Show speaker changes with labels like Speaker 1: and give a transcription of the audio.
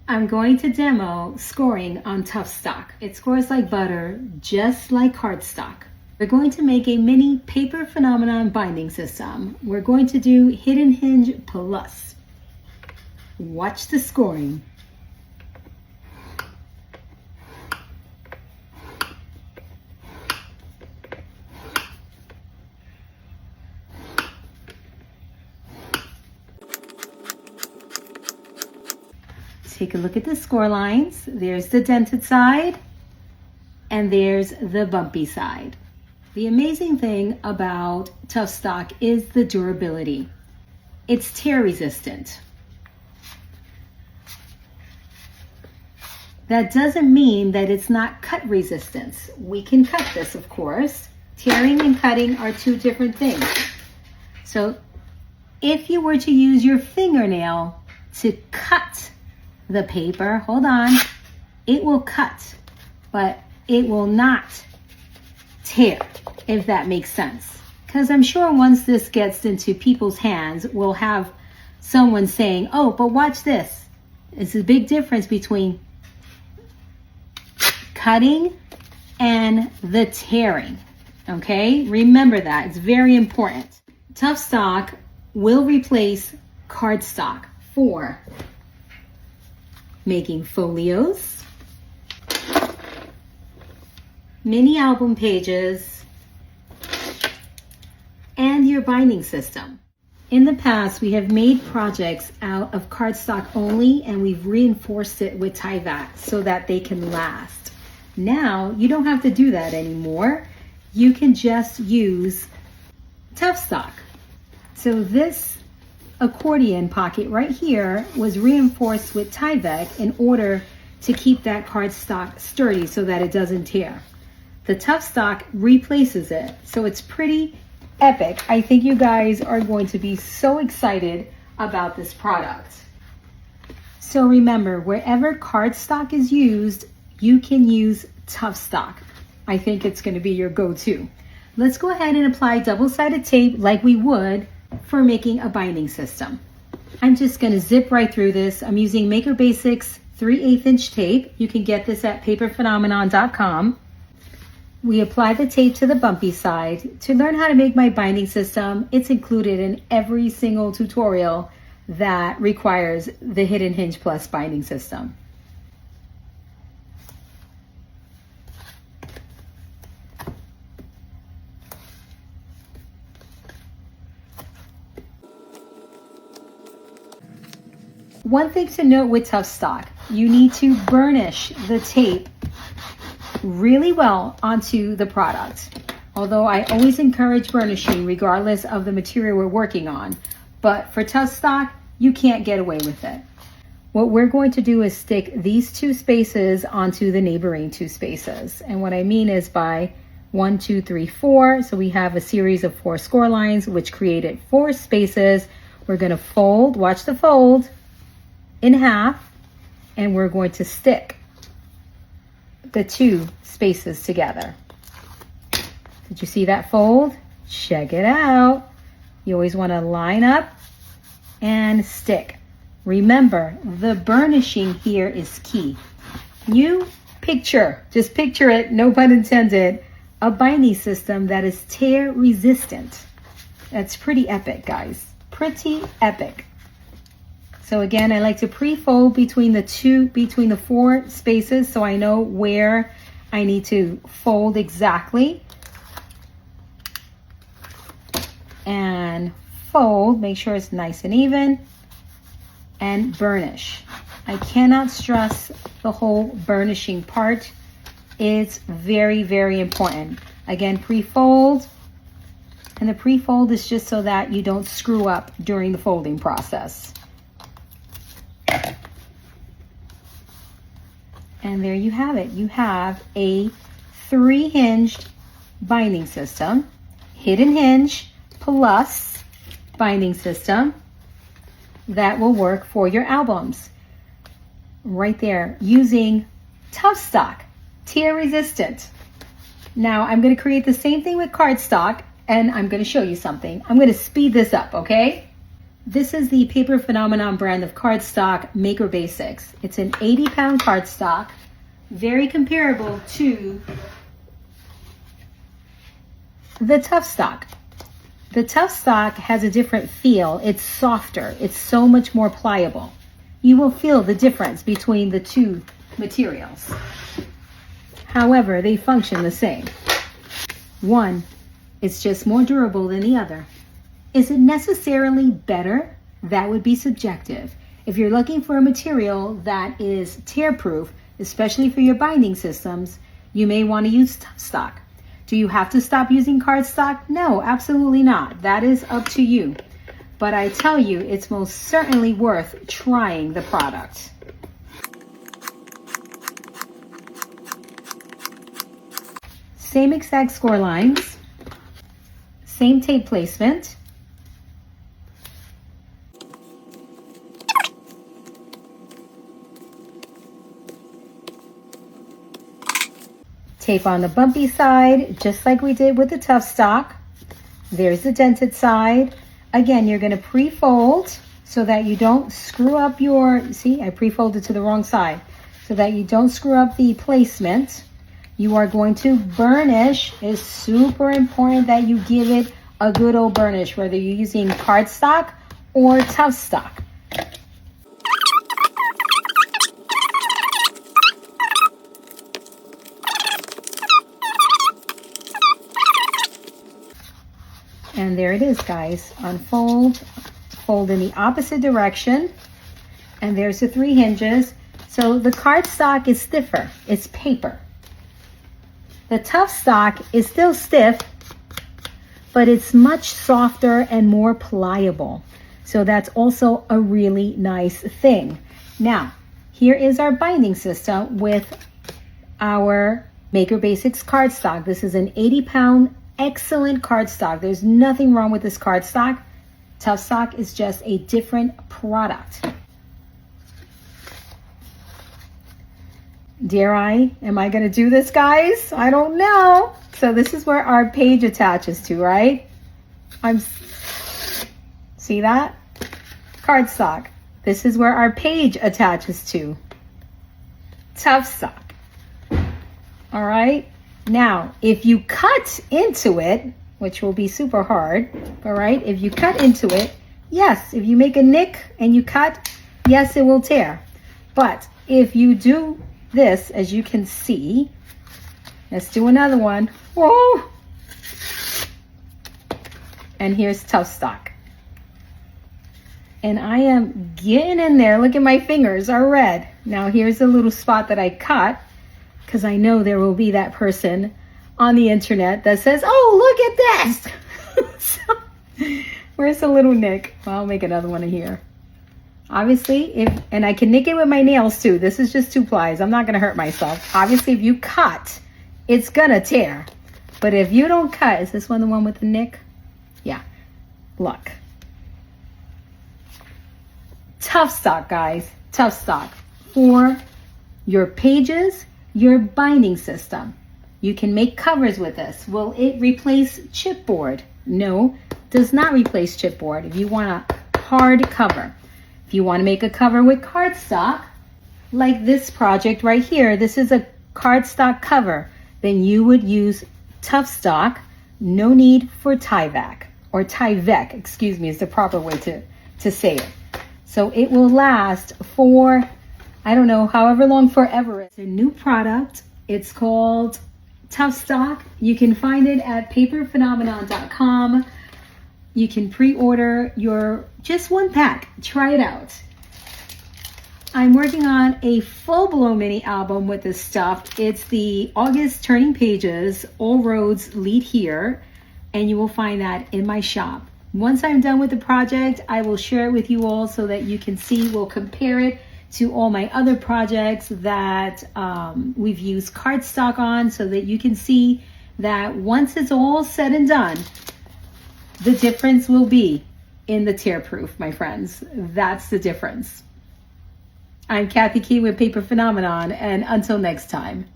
Speaker 1: I'm going to demo scoring on Toughstock. It scores like butter, just like Cardstock. We're going to make a mini paper phenomenon binding system. We're going to do Hidden Hinge Plus. Watch the scoring. Take a look at the score lines. There's the dented side and there's the bumpy side. The amazing thing about Toughstock is the durability. It's tear resistant. That doesn't mean that it's not cut resistance. We can cut this, of course. Tearing and cutting are two different things. So if you were to use your fingernail to cut the paper, hold on, it will cut, but it will not tear, if that makes sense. Because I'm sure once this gets into people's hands, we'll have someone saying, oh, but watch this. It's a big difference between cutting and the tearing, okay? Remember that, it's very important. Toughstock will replace Cardstock for making folios, mini album pages, and your binding system. In the past, we have made projects out of cardstock only, and we've reinforced it with Tyvek so that they can last. Now, you don't have to do that anymore. You can just use Toughstock. So this accordion pocket right here was reinforced with Tyvek in order to keep that cardstock sturdy so that it doesn't tear. The Toughstock replaces it, so it's pretty epic. I think you guys are going to be so excited about this product. So remember, wherever cardstock is used, you can use Toughstock. I think it's going to be your go-to. Let's go ahead and apply double-sided tape like we would for making a binding system. I'm just going to zip right through this. I'm using Maker Basics 3/8 inch tape. You can get this at paperphenomenon.com. We apply the tape to the bumpy side. To learn how to make my binding system, it's included in every single tutorial that requires the Hidden Hinge Plus binding system. One thing to note with Toughstock, you need to burnish the tape really well onto the product. Although I always encourage burnishing regardless of the material we're working on. But for Toughstock, you can't get away with it. What we're going to do is stick these two spaces onto the neighboring two spaces. And what I mean is by 1, 2, 3, 4. So we have a series of 4 score lines, which created 4 spaces. We're going to fold, watch the fold, in half, and we're going to stick the 2 spaces together. Did you see that fold? Check it out. You always want to line up and stick. Remember, the burnishing here is key. You just picture it, no pun intended, a binding system that is tear resistant. That's pretty epic, guys. Pretty epic. So again, I like to pre-fold between the 4 spaces so I know where I need to fold exactly. And fold, make sure it's nice and even, and burnish. I cannot stress the whole burnishing part. It's very, very important. Again, pre-fold, and the pre-fold is just so that you don't screw up during the folding process. And there you have it. You have a 3-hinged binding system, Hidden Hinge Plus binding system that will work for your albums. Right there, using Toughstock, tear resistant. Now I'm going to create the same thing with Cardstock, and I'm going to show you something. I'm going to speed this up, okay? This is the Paper Phenomenon brand of cardstock Maker Basics. It's an 80-pound cardstock, very comparable to the Toughstock. The Toughstock has a different feel. It's softer. It's so much more pliable. You will feel the difference between the two materials. However, they function the same. One is just more durable than the other. Is it necessarily better? That would be subjective. If you're looking for a material that is tear-proof, especially for your binding systems, you may want to use Toughstock. Do you have to stop using cardstock? No, absolutely not. That is up to you. But I tell you, it's most certainly worth trying the product. Same exact score lines, same tape placement. Tape on the bumpy side, just like we did with the Toughstock. There's the dented side. Again, you're going to pre-fold so that you don't screw up your, see, I pre-folded to the wrong side, so that you don't screw up the placement. You are going to burnish. It's super important that you give it a good old burnish, whether you're using cardstock or Toughstock. And there it is, guys. Unfold, fold in the opposite direction, and there's the 3 hinges. So the cardstock is stiffer. It's paper. The Toughstock is still stiff, but it's much softer and more pliable. So that's also a really nice thing. Now, here is our binding system with our Maker Basics cardstock. This is an 80-pound excellent cardstock. There's nothing wrong with this cardstock. Toughstock is just a different product. Am I going to do this, guys? I don't know. So this is where our page attaches to, right? See that? Cardstock. This is where our page attaches to. Toughstock. All right. Now, if you cut into it, which will be super hard, all right? If you cut into it, yes, if you make a nick and you cut, yes, it will tear. But if you do this, as you can see, let's do another one. Whoa! And here's Toughstock. And I am getting in there. Look at my fingers are red. Now here's a little spot that I cut, because I know there will be that person on the internet that says, oh, look at this. So, where's the little nick? Well, I'll make another one in here. Obviously, and I can nick it with my nails too. This is just 2 plies. I'm not going to hurt myself. Obviously, if you cut, it's going to tear. But if you don't cut, is this one the one with the nick? Yeah. Look. Toughstock, guys. Toughstock. For your pages, your binding system. You can make covers with this. Will it replace chipboard? No, does not replace chipboard. If you want a hard cover. If you want to make a cover with cardstock, like this project right here, this is a cardstock cover, then you would use Toughstock. No need for Tyvek, or Tyvek, excuse me, is the proper way to say it. So it will last for, I don't know, however long, forever. It's a new product. It's called Toughstock. You can find it at paperphenomenon.com. You can pre-order your just 1 pack. Try it out. I'm working on a full-blown mini album with this stuff. It's the August Turning Pages, All Roads Lead Here, and you will find that in my shop. Once I'm done with the project, I will share it with you all so that you can see. We'll compare it to all my other projects that we've used cardstock on, so that you can see that once it's all said and done, the difference will be in the tear proof, my friends. That's the difference. I'm Kathy Key with Paper Phenomenon, and until next time.